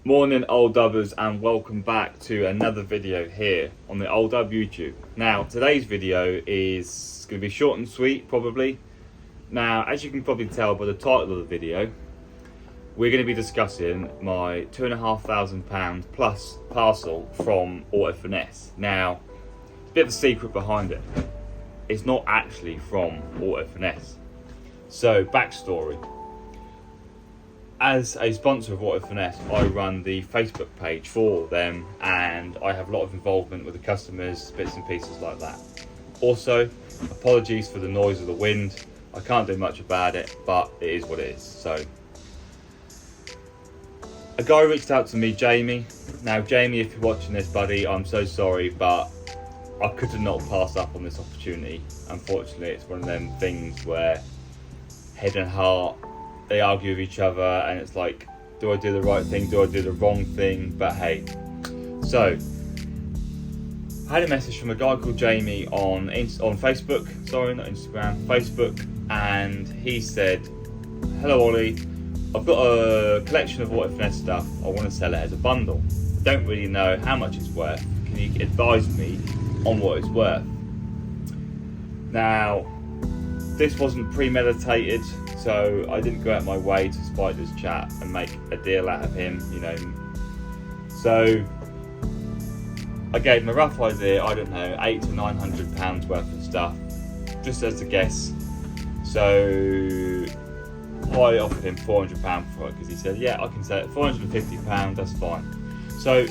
Morning old dubbers, and welcome back to another video here on the old dub YouTube. Now today's video is going to be short and sweet probably. Now as you can probably tell by the title of the video, we're going to be discussing my £2,500 plus parcel from Autofinesse. Now it's a bit of a secret behind it. It's not actually from Autofinesse. So backstory. As a sponsor of Autofinesse, I run the Facebook page for them and I have a lot of involvement with the customers, bits and pieces like that. Also, apologies for the noise of the wind. I can't do much about it, but it is what it is. So, a guy reached out to me, Jamie. Now, Jamie, if you're watching this, buddy, I'm so sorry, but I could have not passed up on this opportunity. Unfortunately, it's one of them things where head and heart, they argue with each other and it's like, do I do the right thing, do I do the wrong thing? But hey, so I had a message from a guy called Jamie on Facebook, sorry, not Instagram, Facebook, and he said, hello Ollie, I've got a collection of Autofinesse stuff, I want to sell it as a bundle. I don't really know how much it's worth, can you advise me on what it's worth? Now, this wasn't premeditated, so I didn't go out my way to spite this chap and make a deal out of him, you know. So I gave him a rough idea, I don't know, £800 to £900 worth of stuff, just as a guess. So I offered him £400 for it because he said, yeah, I can sell it £450, that's fine. So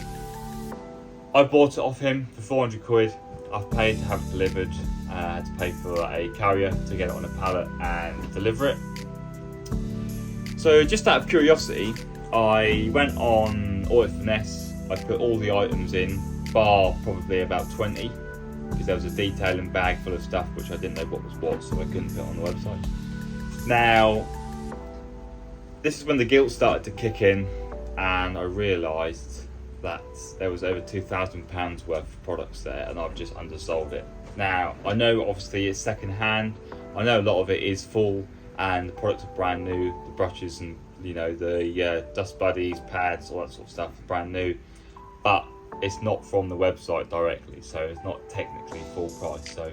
I bought it off him for 400 quid. I've paid to have it delivered. I had to pay for a carrier to get it on a pallet and deliver it. So just out of curiosity, I went on Autofinesse. I put all the items in, bar probably about 20, because there was a detailing bag full of stuff which I didn't know what was what, so I couldn't put it on the website. Now, this is when the guilt started to kick in, and I realised that there was over £2,000 worth of products there and I've just undersold it. Now, I know obviously it's second hand, I know a lot of it is full and the products are brand new, the brushes and you know the dust buddies, pads, all that sort of stuff are brand new, but it's not from the website directly, so it's not technically full price. So,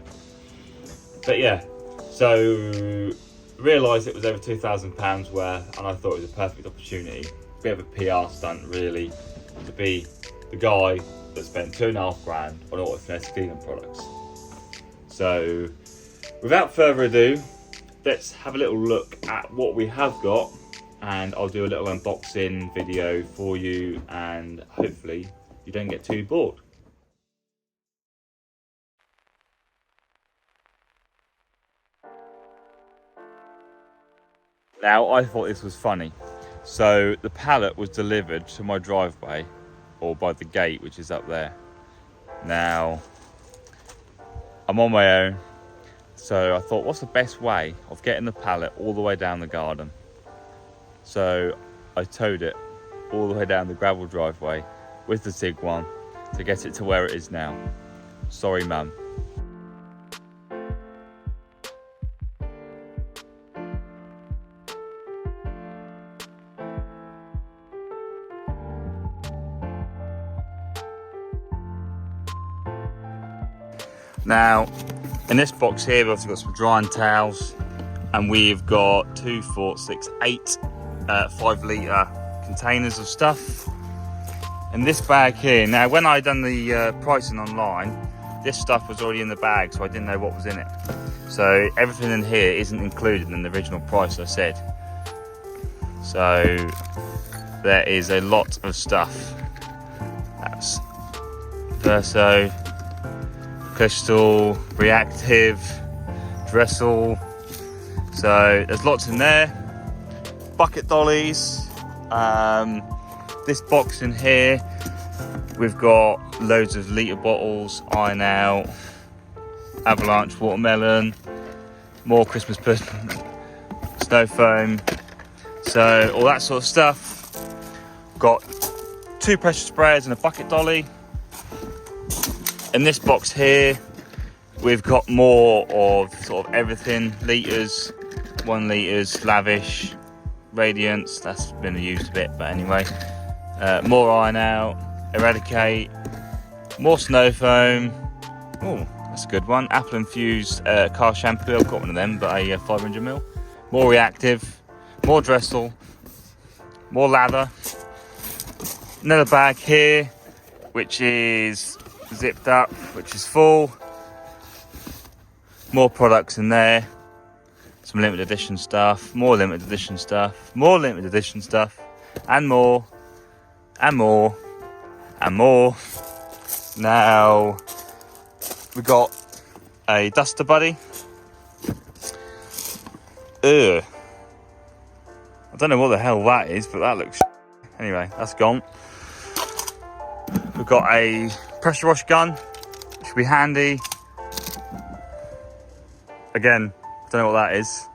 but yeah, so realised it was over £2,000 worth and I thought it was a perfect opportunity, a bit of a PR stunt really, to be the guy that spent £2,500 on Autofinesse cleaning products. So without further ado, let's have a little look at what we have got and I'll do a little unboxing video for you and hopefully you don't get too bored. Now I thought this was funny. So the pallet was delivered to my driveway, or by the gate, which is up there. Now, I'm on my own, so I thought, what's the best way of getting the pallet all the way down the garden? So I towed it all the way down the gravel driveway with the Tiguan to get it to where it is now. Sorry, Mum. Now, in this box here, we've also got some drying towels, and we've got 2, 4, 6, 8 5-litre containers of stuff. And this bag here, now when I done the pricing online, this stuff was already in the bag, so I didn't know what was in it. So everything in here isn't included in the original price I said. So there is a lot of stuff. That's Verso, Crystal, Reactive, Dressel. So there's lots in there. Bucket dollies. This box in here, we've got loads of litre bottles, Iron Out, Avalanche Watermelon, more Christmas snow foam. So all that sort of stuff. Got 2 pressure sprayers and a bucket dolly. In this box here, we've got more of sort of everything. Litres, 1 litres, Lavish, Radiance, that's been used a bit, but anyway. more iron out, eradicate, more snow foam. Oh, that's a good one. Apple infused car shampoo. I've got one of them, but a 500ml. More reactive, more Dressel, more lather. Another bag here, which is zipped up, which is full. More products in there. Some limited edition stuff, more limited edition stuff, more limited edition stuff, and more, and more, and more. Now, we got a duster buddy. Ugh. I don't know what the hell that is, but that looks anyway, that's gone. We've got a pressure wash gun, which will be handy. Again, don't know what that is.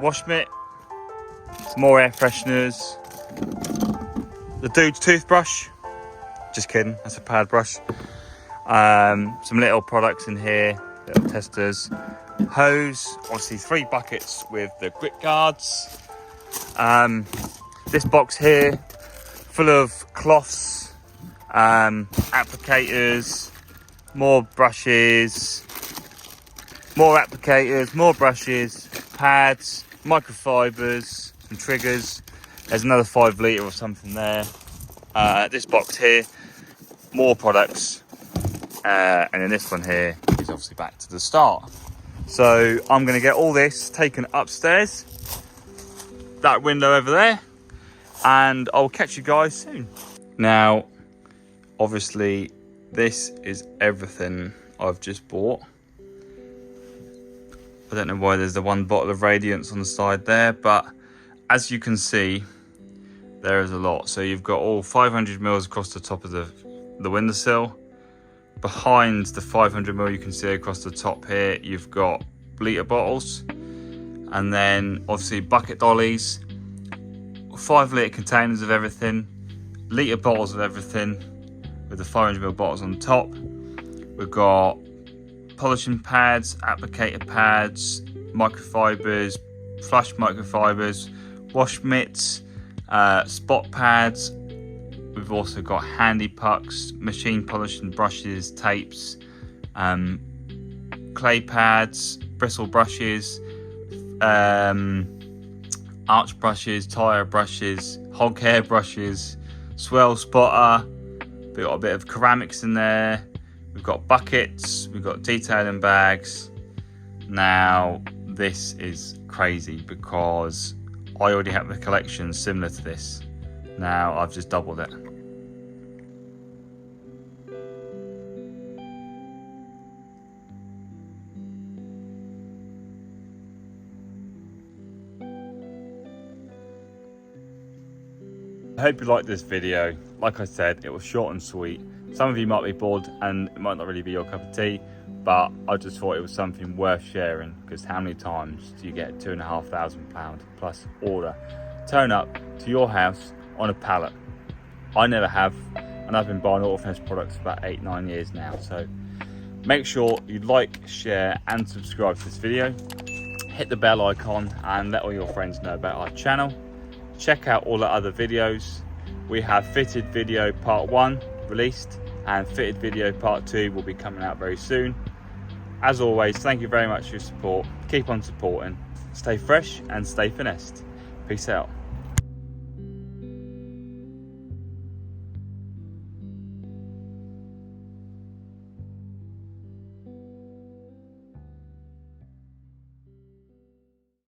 Wash mitt, some more air fresheners. The dude's toothbrush. Just kidding, that's a pad brush. Some little products in here, little testers. Hose, obviously 3 buckets with the grit guards. This box here, full of cloths, applicators, more brushes, more applicators, more brushes, pads, microfibers, some triggers. There's another 5 litre or something there. This box here, more products. And then this one here is obviously back to the start. So I'm going to get all this taken upstairs, that window over there, and I'll catch you guys soon. Now, obviously, this is everything I've just bought. I don't know why there's the 1 bottle of Radiance on the side there, but as you can see, there is a lot. So you've got all 500ml across the top of the windowsill. Behind the 500ml, you can see across the top here, you've got litre bottles, and then obviously bucket dollies, 5 litre containers of everything, litre bottles of everything with the 500ml bottles on top. We've got polishing pads, applicator pads, microfibers, flush microfibers, wash mitts, spot pads. We've also got handy pucks, machine polishing brushes, tapes, clay pads, bristle brushes, arch brushes, tyre brushes, hog hair brushes, swell spotter. We've got a bit of ceramics in there. We've got buckets, we've got detailing bags. Now, this is crazy because I already have a collection similar to this. Now I've just doubled it. I hope you liked this video. Like I said, it was short and sweet. Some of you might be bored and it might not really be your cup of tea, but I just thought it was something worth sharing, because how many times do you get £2,500 plus order turn up to your house on a pallet? I never have, and I've been buying Autofinesse products for about 8-9 years now. So make sure you like, share and subscribe to this video. Hit the bell icon and let all your friends know about our channel. Check out all the other videos. We have fitted video part 1 released, and fitted video part 2 will be coming out very soon. As always, thank you very much for your support. Keep on supporting. Stay fresh and stay finessed. Peace out.